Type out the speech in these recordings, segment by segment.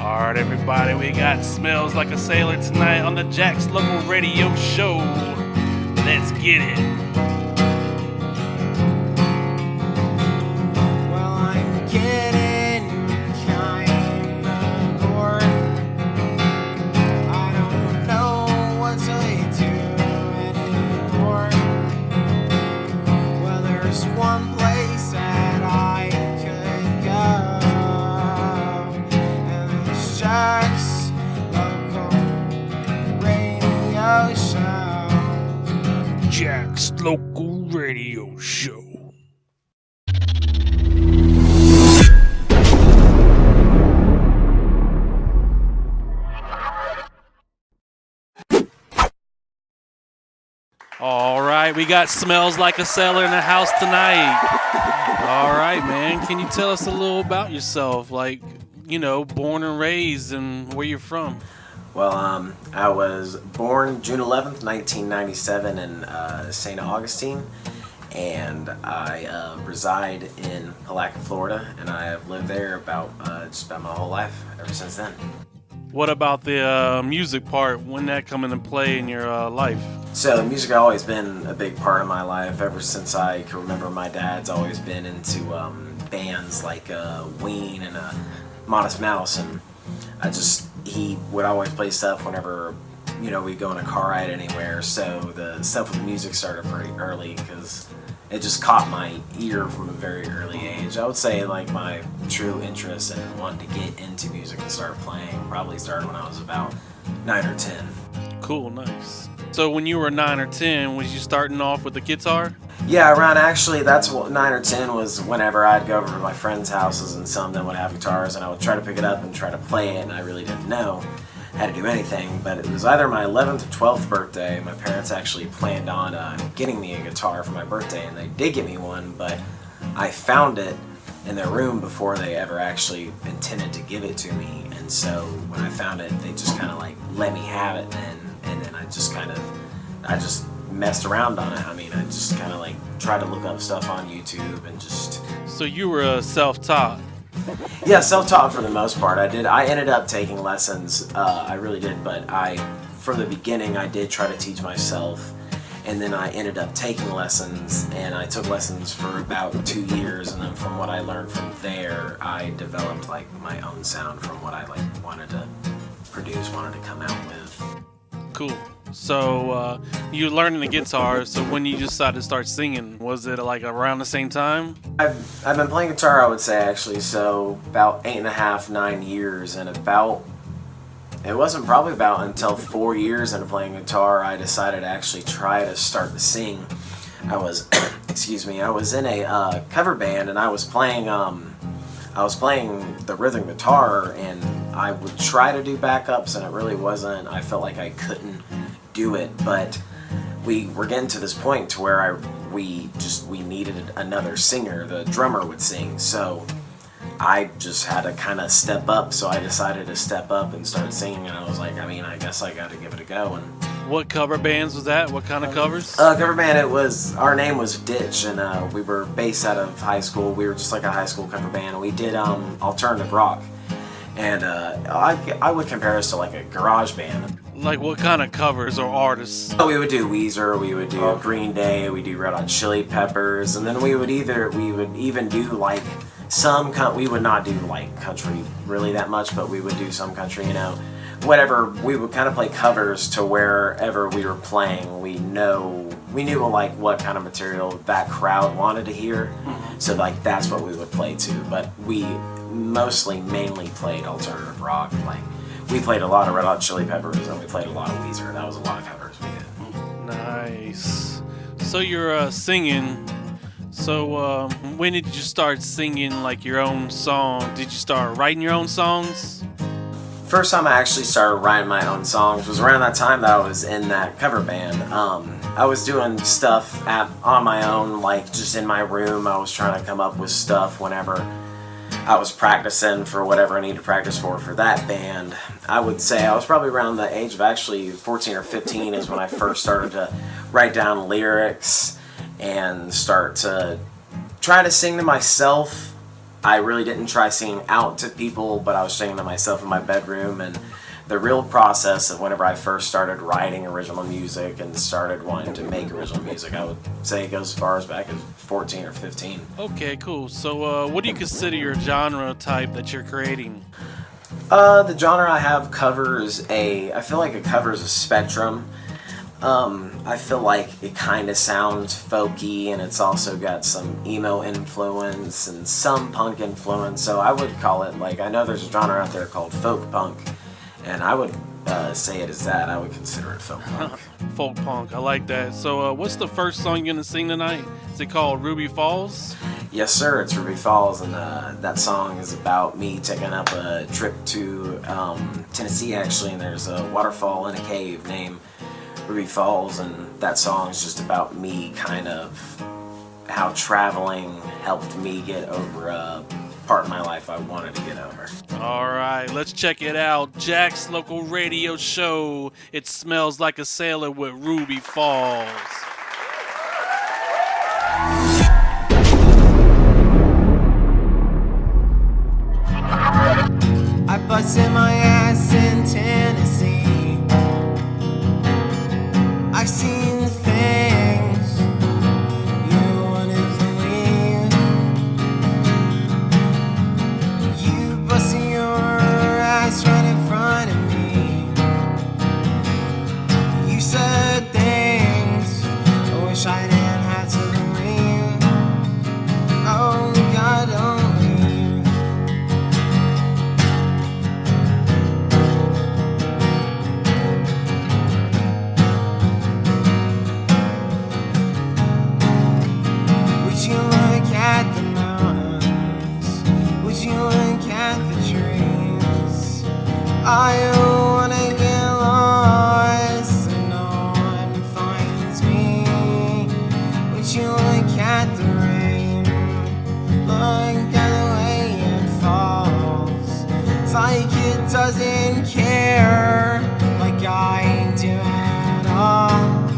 Alright, everybody, we got Smells Like a Sailor tonight on the Jack's Local Radio Show. Let's get it. Well, I'm getting kinda bored. I don't know what to do anymore. Well, there's one place that I could go, and it's Jack's Local Radio Show. Jack's Local Radio Show. All right, we got Smells Like a Sailor in the house tonight. All right, man. Can you tell us a little about yourself? Like, you know, born and raised and where you're from. Well, I was born June 11th, 1997 in St. Augustine, and I reside in Palatka, Florida, and I have lived there just about my whole life ever since then. What about the music part? When that come into play in your life? So music has always been a big part of my life ever since I can remember. My dad's always been into bands like Ween and Modest Mouse, and he would always play stuff whenever, you know, we'd go on a car ride anywhere. So the stuff with music started pretty early because it just caught my ear from a very early age. I would say like my true interest in wanting to get into music and start playing probably started when I was about 9 or 10. Cool, nice. So when you were 9 or 10, was you starting off with the guitar? Yeah, around actually, that's what 9 or 10 was whenever I'd go over to my friends' houses and some of them would have guitars and I would try to pick it up and try to play it, and I really didn't know how to do anything. But it was either my 11th or 12th birthday. My parents actually planned on getting me a guitar for my birthday, and they did get me one, but I found it in their room before they ever actually intended to give it to me. And so when I found it, they just kind of like let me have it then, and then I just messed around on it. I mean, I just kind of like tried to look up stuff on YouTube and just... So you were self-taught? Yeah, self-taught for the most part. I ended up taking lessons, I really did, but from the beginning, I did try to teach myself, and then I ended up taking lessons, and I took lessons for about 2 years, and then from what I learned from there, I developed like my own sound from what I like wanted to produce, wanted to come out with. Cool. So you were learning the guitar, so when you decided to start singing, was it like around the same time? I've been playing guitar, I would say, actually, so about 8.5, 9 years, and it wasn't probably about until 4 years into playing guitar I decided to actually try to start to sing. I was, I was in a cover band, and I was playing the rhythm guitar, and I would try to do backups, and it really wasn't, I felt like I couldn't do it, but we were getting to this point to where we needed another singer. The drummer would sing, so I just had to kind of step up, so I decided to step up and start singing, and I was like, I guess I got to give it a go. And what cover bands was that? What kind of covers? Cover band, our name was Ditch, and we were based out of high school. We were just like a high school cover band, and we did alternative rock, and I would compare us to like a garage band. Like what kind of covers or artists? We would do Weezer, we would do Green Day, we do Red Hot Chili Peppers, and then we would even do like we would not do like country really that much, but we would do some country, you know, whatever. We would kind of play covers to wherever we were playing. We knew like what kind of material that crowd wanted to hear, so like that's what we would play to. But we mainly played alternative rock. Like we played a lot of Red Hot Chili Peppers, and we played a lot of Weezer. That was a lot of covers we did. Nice. So you're singing. So when did you start singing like your own song? Did you start writing your own songs? First time I actually started writing my own songs was around that time that I was in that cover band. I was doing stuff on my own, like just in my room. I was trying to come up with stuff whenever I was practicing for whatever I needed to practice for that band. I would say I was probably around the age of actually 14 or 15 is when I first started to write down lyrics and start to try to sing to myself I really didn't try singing out to people, but I was singing to myself in my bedroom. And the real process of whenever I first started writing original music and started wanting to make original music, I would say it goes as far as back as 14 or 15. Okay, cool. So, what do you consider your genre type that you're creating? The genre I have I feel like it covers a spectrum. I feel like it kind of sounds folky, and it's also got some emo influence and some punk influence. So I would call it, like, I know there's a genre out there called folk punk, and I would say it as that. I would consider it folk punk. Folk punk, I like that. So, what's the first song you're gonna sing tonight? Is it called Ruby Falls? Yes, sir. It's Ruby Falls, and that song is about me taking up a trip to Tennessee, actually, and there's a waterfall in a cave named Ruby Falls, and that song is just about me, kind of how traveling helped me get over a part of my life I wanted to get over. All right, let's check it out. Jack's local radio show. It smells like a sailor with Ruby Falls. I busted my ass in Tennessee. I've seen the things you wouldn't believe. You busted your ass right in front of me. You said things I wish I didn't have to believe. Oh God, don't leave. Would you look at the mountains? Would you look at the trees? I wanna get lost and no one finds me. Would you look at the rain? Look at the way it falls. It's like it doesn't care, like I do at all.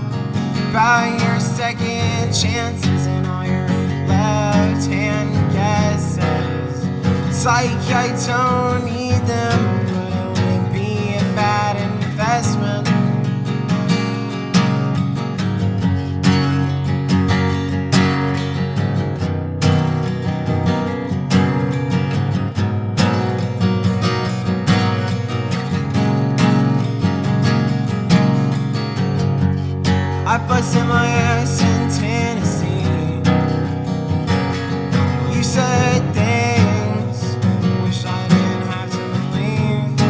About your second chances and all your left-hand guesses. It's like I don't need them, but it wouldn't be a bad investment. I busted my ass in Tennessee. You said things wish I didn't have to believe.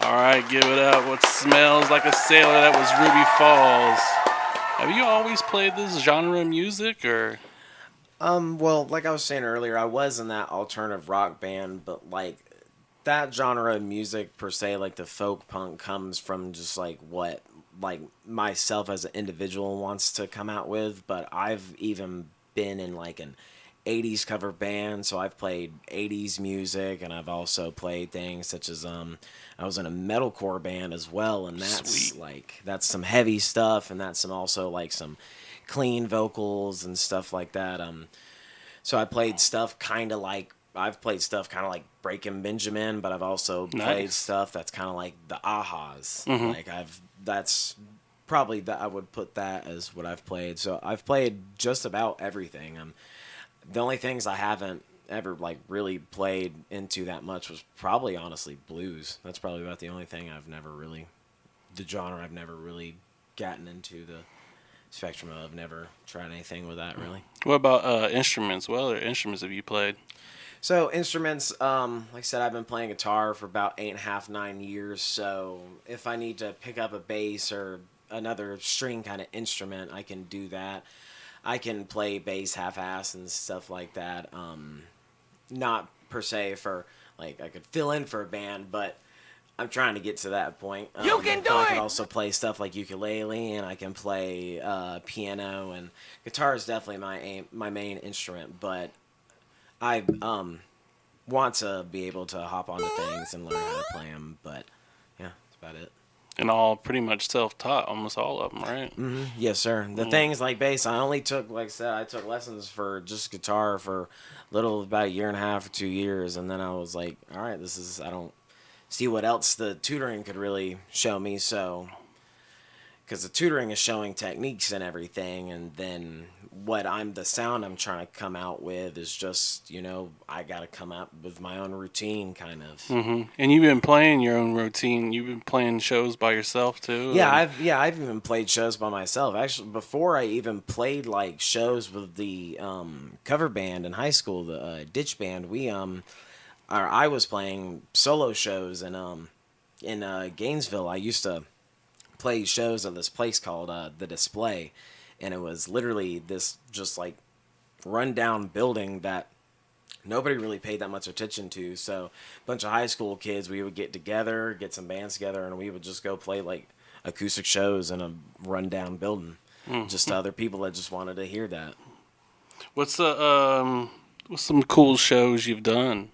All right, give it up. What smells like a sailor? That was Ruby Falls. Have you always played this genre of music, or? Well, like I was saying earlier, I was in that alternative rock band, but like that genre of music per se, like the folk punk, comes from just like what like myself as an individual wants to come out with. But I've even been in like an 80s cover band, so I've played 80s music, and I've also played things such as I was in a metalcore band as well, and that's Sweet. like that's some heavy stuff, and that's some also like some clean vocals and stuff like that. So I've played stuff kind of like Breaking Benjamin, but I've also played Nice. stuff that's kind of like the Ahas. Mhm. Like that's probably that I would put that as what I've played. So I've played just about everything. The only things I haven't ever like really played into that much was probably honestly blues. That's probably about the only thing the genre I've never really gotten into the spectrum of. Never tried anything with that really. What about instruments? What other instruments have you played? So instruments, like I said, I've been playing guitar for about 8.5, 9 years. So if I need to pick up a bass or another string kind of instrument, I can do that. I can play bass half-ass and stuff like that. Not per se for like I could fill in for a band, but I'm trying to get to that point. You can do I it! can also play stuff like ukulele, and I can play piano, and guitar is definitely my main instrument. But I want to be able to hop onto things and learn how to play them. But yeah, that's about it. And all pretty much self-taught, almost all of them, right? Yes, sir. The things like bass, I only took, like I said, I took lessons for just guitar for about a year and a half or 2 years, and then I was like, all right, I don't see what else the tutoring could really show me, so, because the tutoring is showing techniques and everything, and then the sound I'm trying to come out with is just, I got to come out with my own routine, kind of. And you've been playing your own routine. You've been playing shows by yourself too. Yeah, I've even played shows by myself. Actually, before I even played like shows with the cover band in high school, the ditch band, I was playing solo shows, and in Gainesville, I used to play shows at this place called The Display, and it was literally this just like rundown building that nobody really paid that much attention to. So a bunch of high school kids, we would get together, get some bands together, and we would just go play like acoustic shows in a rundown building, just to other people that just wanted to hear that. What's some cool shows you've done?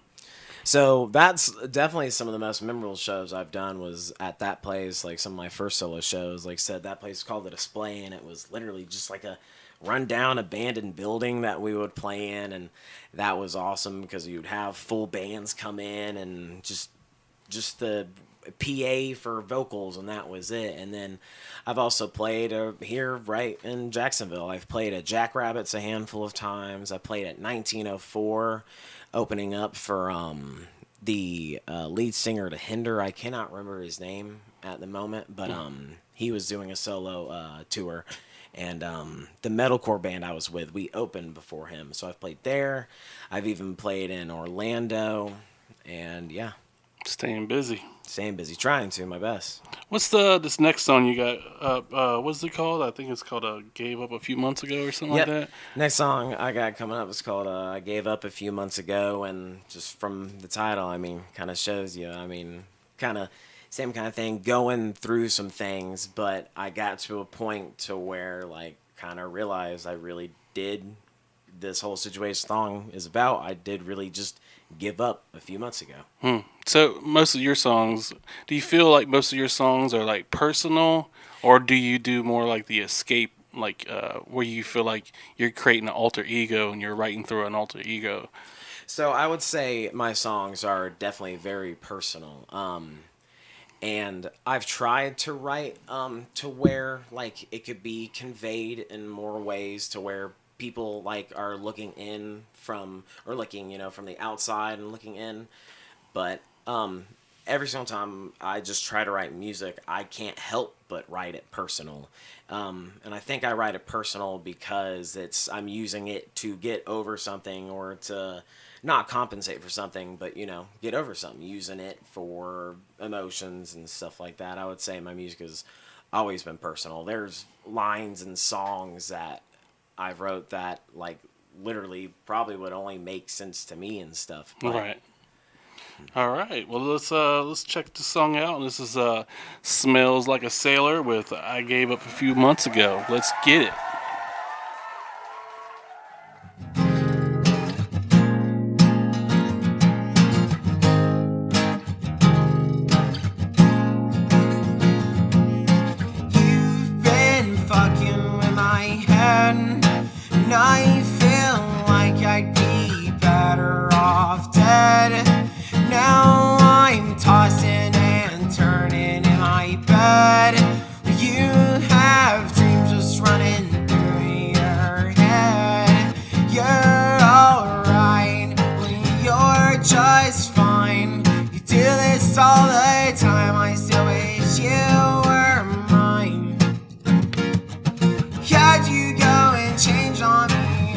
So that's definitely some of the most memorable shows I've done was at that place, like some of my first solo shows. Like I said, that place was called The Display, and it was literally just like a rundown abandoned building that we would play in, and that was awesome because you'd have full bands come in and just the PA for vocals, and that was it. And then I've also played here right in Jacksonville. I've played at Jackrabbits a handful of times. I played at 1904 opening up for the lead singer to Hinder. I cannot remember his name at the moment, but he was doing a solo tour. And the metalcore band I was with, we opened before him. So I've played there. I've even played in Orlando. And yeah. Staying busy. Trying to, my best. What's this next song you got? What's it called? I think it's called Gave Up a Few Months Ago or something like that. Next song I got coming up is called I Gave Up a Few Months Ago. And just from the title, I mean, kind of shows you, I mean, kind of same kind of thing, going through some things. But I got to a point to where, like, kind of realized I really did, this whole situation song is about, I did really just give up a few months ago. So most of your songs, do you feel like most of your songs are like personal, or do you do more like the escape, like where you feel like you're creating an alter ego and you're writing through an alter ego? So I would say my songs are definitely very personal. And I've tried to write to where like it could be conveyed in more ways to where people like are looking in from, or looking, from the outside and looking in. But every single time I just try to write music, I can't help but write it personal. And I think I write it personal because I'm using it to get over something, or to not compensate for something, but, get over something, using it for emotions and stuff like that. I would say my music has always been personal. There's lines and songs that I wrote that, like, literally probably would only make sense to me and stuff. But, right. All right. Well, let's check the song out. This is "Smells Like a Sailor" with "I Gave Up a Few Months Ago." Let's get it. You've been fucking with my head, and I feel like I'd be better off dead. Now I'm tossing and turning in my bed. You have dreams just running through your head. You're alright when you're just fine. You do this all the time. I still wish you were mine. How'd you go and change on me?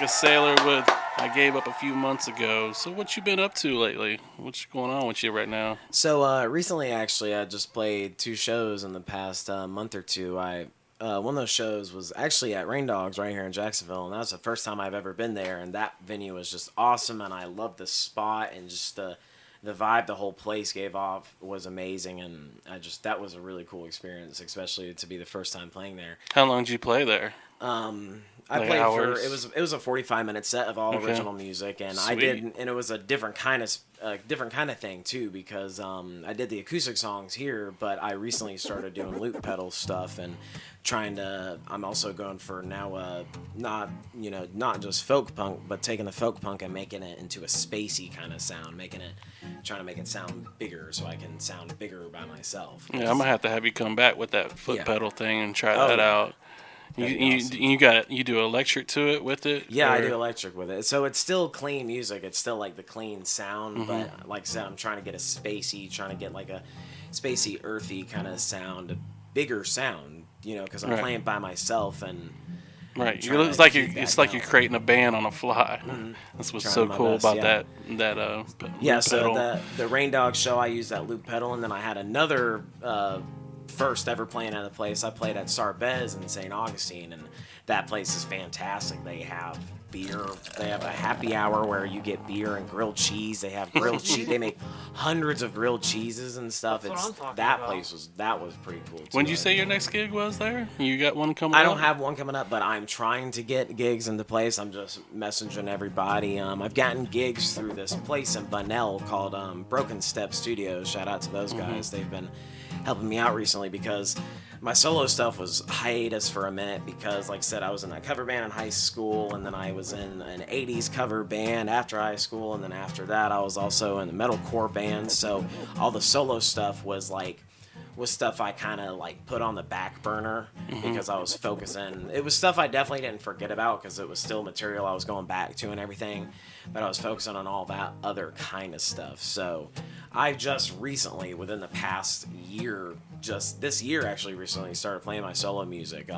like a sailor with I gave up a few months ago. So what you been up to lately? What's going on with you right now? So recently, actually, I just played 2 shows in the past month or two. One of those shows was actually at Rain Dogs right here in Jacksonville, and that was the first time I've ever been there. And that venue was just awesome, and I loved the spot and just the vibe the whole place gave off was amazing. And that was a really cool experience, especially to be the first time playing there. How long did you play there? I Like played hours? it was a 45-minute set of all Okay. original music, and Sweet. and it was a different kind of thing too, because I did the acoustic songs here, but I recently started doing loop pedal stuff and I'm also going for now not just folk punk, but taking the folk punk and making it into a spacey kind of sound, trying to make it sound bigger so I can sound bigger by myself. Yeah, I'm gonna have you come back with that foot Yeah. pedal thing and try Oh, that yeah. out. That'd be awesome. You do electric to it with it? Yeah, I or- do electric with it. So it's still clean music. It's still like the clean sound, Mm-hmm. but like I said, I'm trying to get trying to get like a spacey, earthy kind of sound, a bigger sound, because I'm Right. playing by myself and Right. trying It's to like keep that it's like you're going. creating a band on a fly. That's what's Trying so my cool best, about yeah. that Yeah, loop so pedal. the Rain Dog show, I used that loop pedal, and then I had another first ever playing at a place. I played at Sarbez in St. Augustine, and that place is fantastic. They have beer. They have a happy hour where you get beer and grilled cheese. They have grilled cheese. They make hundreds of grilled cheeses and stuff. That's what I'm talking that about. place was pretty cool. When too. did you say your next gig was there? You got one coming I up? don't have one coming up, but I'm trying to get gigs into place. I'm just messaging everybody. I've gotten gigs through this place in Bunnell called Broken Step Studios. Shout out to those guys. They've been helping me out recently because my solo stuff was hiatus for a minute because, like I said, I was in a cover band in high school, and then I was in an 80s cover band after high school, and then after that I was also in a metalcore band. So all the solo stuff was stuff I kind of like put on the back burner because I was focusing. It was stuff I definitely didn't forget about because it was still material I was going back to and everything, but I was focusing on all that other kind of stuff. So I just recently, within the past year, just this year actually recently started playing my solo music.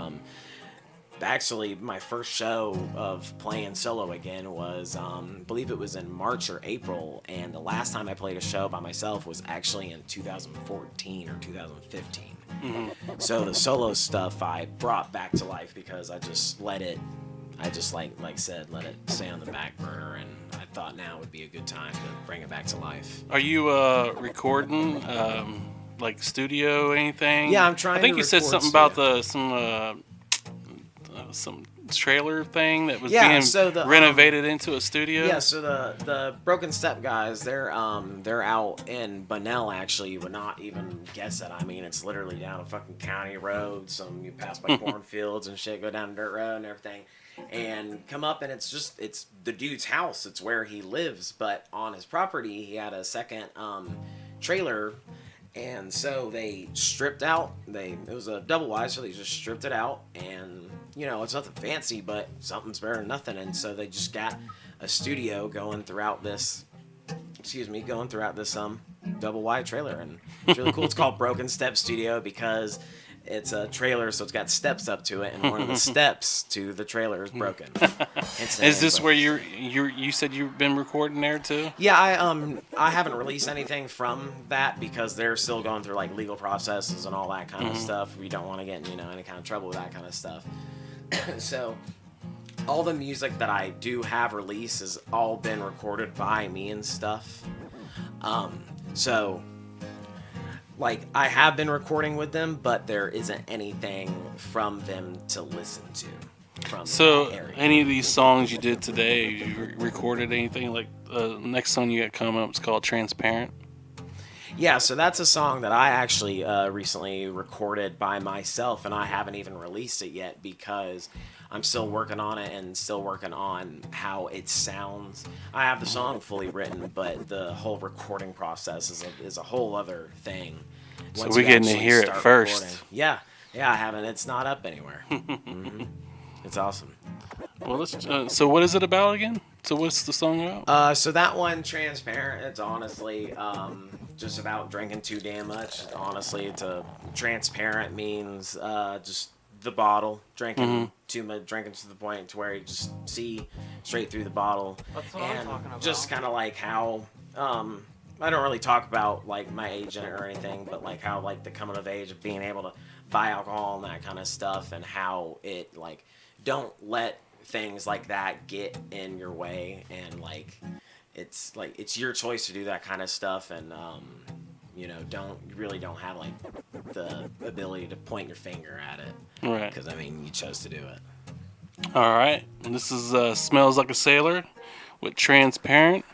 Actually, my first show of playing solo again was, I believe it was in March or April, and the last time I played a show by myself was actually in 2014 or 2015. So the solo stuff I brought back to life because I just let it stay on the back burner, and I thought now would be a good time to bring it back to life. Are you recording like studio anything? Yeah, I'm trying I think to you said record something about some trailer thing that was Yeah, being so the, renovated into a studio. Yeah, so the Broken Step guys, they're out in Bunnell actually. You would not even guess it. I mean, it's literally down a fucking county road. You pass by cornfields and shit, go down a dirt road and everything, and come up, and it's the dude's house. It's where he lives, but on his property he had a second trailer. And so they stripped out. It was a double wide, so they just stripped it out, and it's nothing fancy, but something's better than nothing. And so they just got a studio going throughout this double wide trailer, and it's really cool. It's called Broken Step Studio because it's a trailer, so it's got steps up to it, and one of the steps to the trailer is broken. Is this where you said you've been recording there too? Yeah, I haven't released anything from that because they're still going through like legal processes and all that kind of stuff. We don't want to get in any kind of trouble with that kind of stuff. So all the music that I do have released has all been recorded by me and stuff. So like I have been recording with them, but there isn't anything from them to listen to. From So that area. any of these songs you did today, you recorded anything? Like next song you got coming up is called Transparent. Yeah, so that's a song that I actually recently recorded by myself, and I haven't even released it yet because I'm still working on it and still working on how it sounds. I have the song fully written, but the whole recording process is a whole other thing. So Once we're you getting to actually hear it start first. recording. Yeah, I haven't. It's not up anywhere. It's awesome. Well, so what is it about again? So what's the song about? So that one, Transparent, it's honestly just about drinking too damn much. Honestly, transparent means just the bottle, drinking too much, drinking to the point to where you just see straight through the bottle. That's what I'm talking about. Just kind of like how I don't really talk about like my age in it or anything, but like how like the coming of age of being able to buy alcohol and that kind of stuff, and how it like don't let things like that get in your way, and like it's your choice to do that kind of stuff, and you know, don't have like the ability to point your finger at it, Right. because I mean you chose to do it. All right. And this is Smells Like a Sailor with Transparent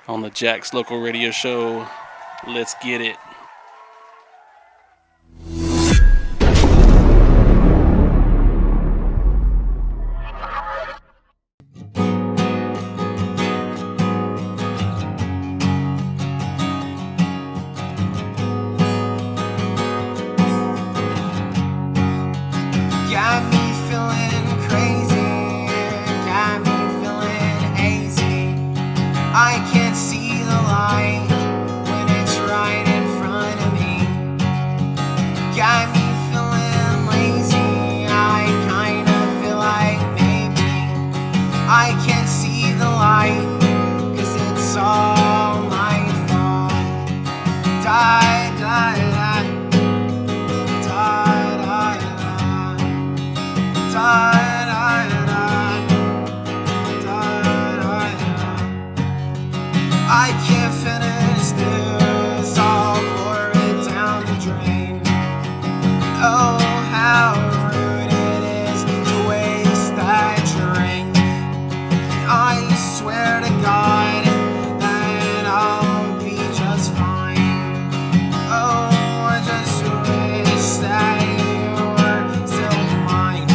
on the Jack's Local Radio Show. Let's get it. Got me feeling crazy, got me feeling hazy. I can't see the light when it's right in front of me. Got me feeling lazy, I kinda feel like maybe I can't see the light, 'cause it's all my fault. Die, die, die. Die, die, die. Die, die, die. Die, die, die. I can't finish this, I'll pour it down the drain. Oh, how rude it is to waste that drink. I swear to God that I'll be just fine. Oh, I just wish that you were still mine.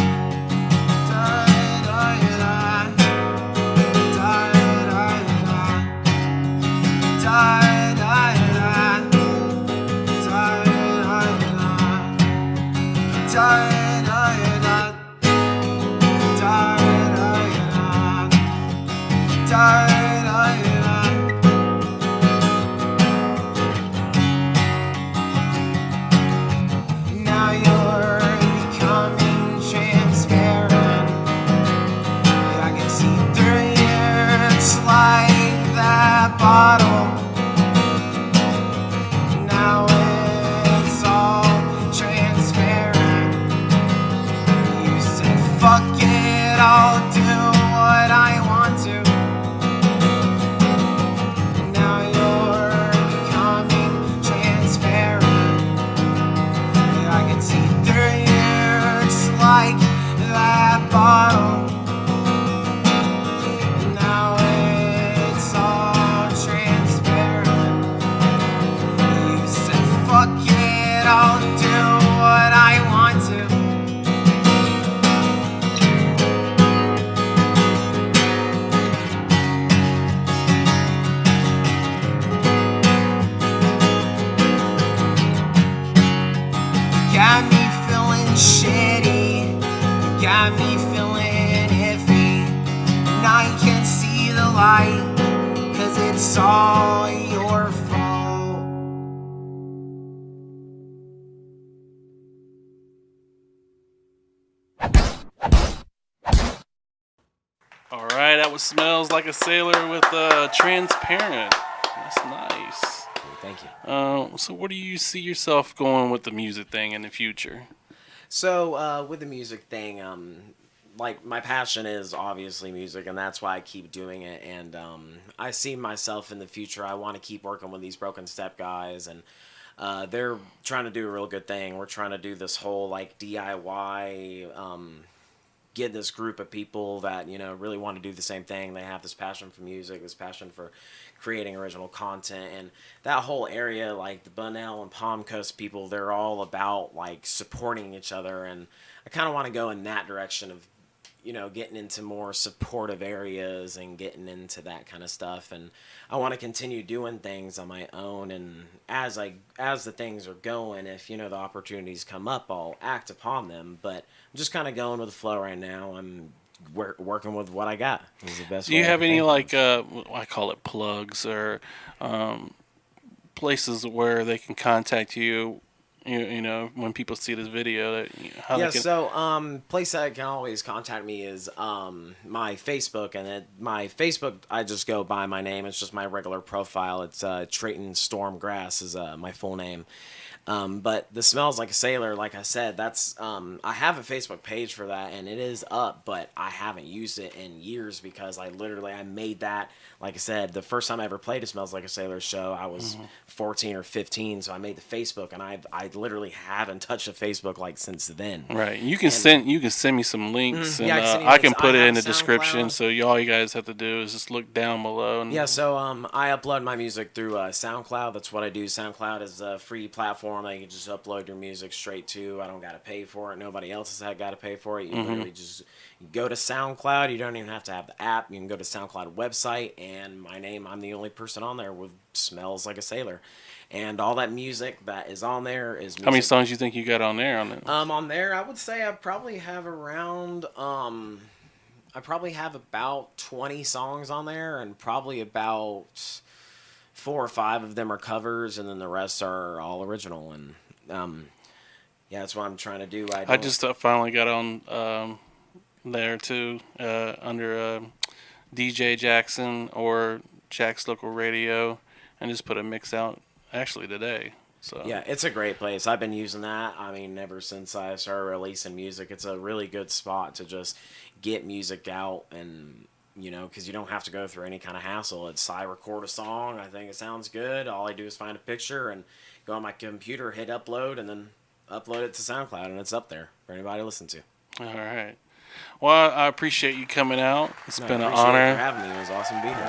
Die, die, die. Die, die, die. Die, die, die. Die, die, die. Die, die, die. Die, die, die. Die, die, die. Now you're becoming transparent. I can see through you just like that bottle. Now it's all transparent. You said, fuck it, I'll do what I want to. Now you're becoming transparent. I can see through you just like that bottle. Now it's all transparent. You said, fuck it, I'll do what I want to. Got me feeling shitty, you got me feeling iffy, and I can't see the light, 'cause it's all your fault. All right. That was Smells Like a Sailor with Transparent. That's nice. Thank you. So where do you see yourself going with the music thing in the future? So with the music thing, like my passion is obviously music, and that's why I keep doing it. And I see myself in the future. I want to keep working with these Broken Step guys, and they're trying to do a real good thing. We're trying to do this whole like DIY, get this group of people that, you know, really want to do the same thing. They have this passion for music, this passion for creating original content, and that whole area, like the Bunnell and Palm Coast people, they're all about like supporting each other, and I kind of want to go in that direction of, you know, getting into more supportive areas and getting into that kind of stuff. And I want to continue doing things on my own, and as the things are going, if, you know, the opportunities come up, I'll act upon them. But I'm just kind of going with the flow right now. I'm working with what I got. Is the best Do you way I have can any think of. like I call it plugs or places where they can contact you you know, when people see this video, that how Yeah, they can. so place that can always contact me is my Facebook, and my Facebook I just go by my name. It's just my regular profile. It's Trayton Stormgrass is my full name. But the Smells Like a Sailor, like I said, that's I have a Facebook page for that, and it is up, but I haven't used it in years because I made that. Like I said, the first time I ever played a Smells Like a Sailor show, I was 14 or 15, so I made the Facebook, and I literally haven't touched a Facebook like since then. Right, you can send me some links, and yeah, I can send you I can links. put I it have in the SoundCloud. description. So all you guys have to do is just look down below. And Yeah, so I upload my music through SoundCloud. That's what I do. SoundCloud is a free platform that you can just upload your music straight to. I don't got to pay for it. Nobody else has got to pay for it. You literally just go to SoundCloud. You don't even have to have the app. You can go to SoundCloud website, and my name, I'm the only person on there with Smells Like a Sailor. And all that music that is on there is music. How many songs you think you got on there? On there, I would say I probably have around I probably have about 20 songs on there, and probably about 4 or 5 of them are covers, and then the rest are all original. And yeah, that's what I'm trying to do. I just finally got on there too, under DJ JAXCIN or Jack's Local Radio, and just put a mix out actually today. So yeah, it's a great place. I've been using that. I mean, ever since I started releasing music, it's a really good spot to just get music out, and you know, because you don't have to go through any kind of hassle. I record a song, I think it sounds good. All I do is find a picture and go on my computer, hit upload, and then upload it to SoundCloud, and it's up there for anybody to listen to. All right. Well, I appreciate you coming out. It's been an I appreciate honor. you for having me. It was awesome being here.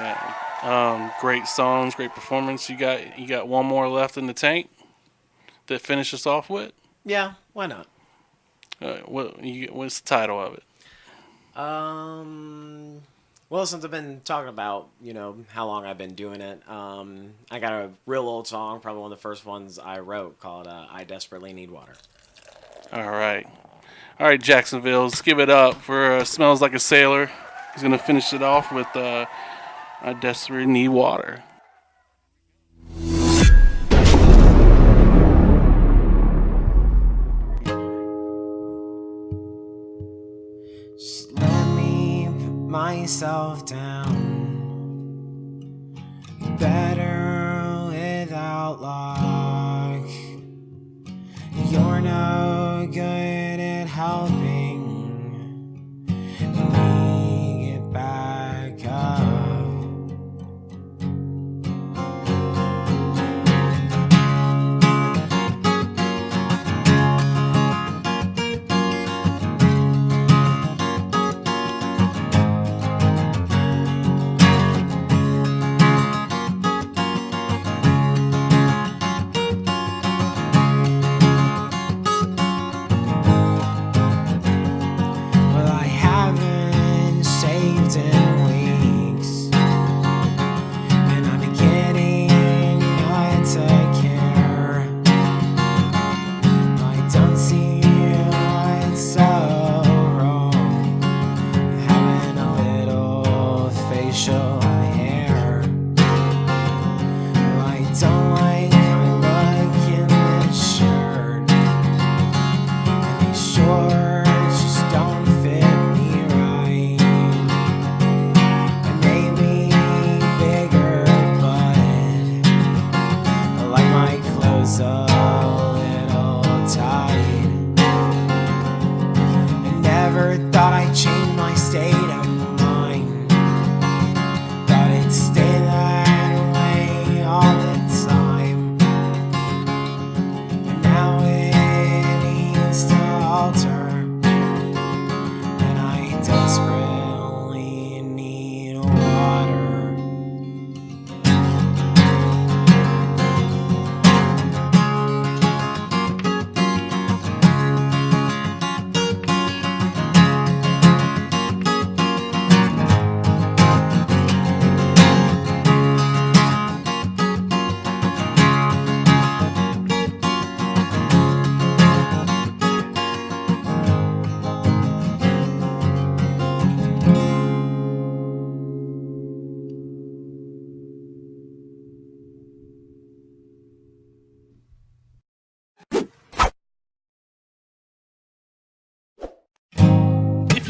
Yeah. Great songs, great performance. You got one more left in the tank to finish us off with. Yeah, why not? What's the title of it? Well, since I've been talking about, you know, how long I've been doing it, I got a real old song, probably one of the first ones I wrote, called I Desperately Need Water. All right. All right, Jacksonville, let's give it up for Smells Like a Sailor. He's going to finish it off with I Desperately Need Water. Just let me put myself down. Better without luck. You're no good at helping me get back up.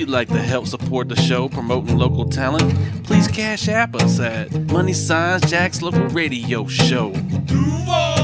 you'd like to help support the show promoting local talent, please cash app us at money signs Jack's Local Radio Show. Duval!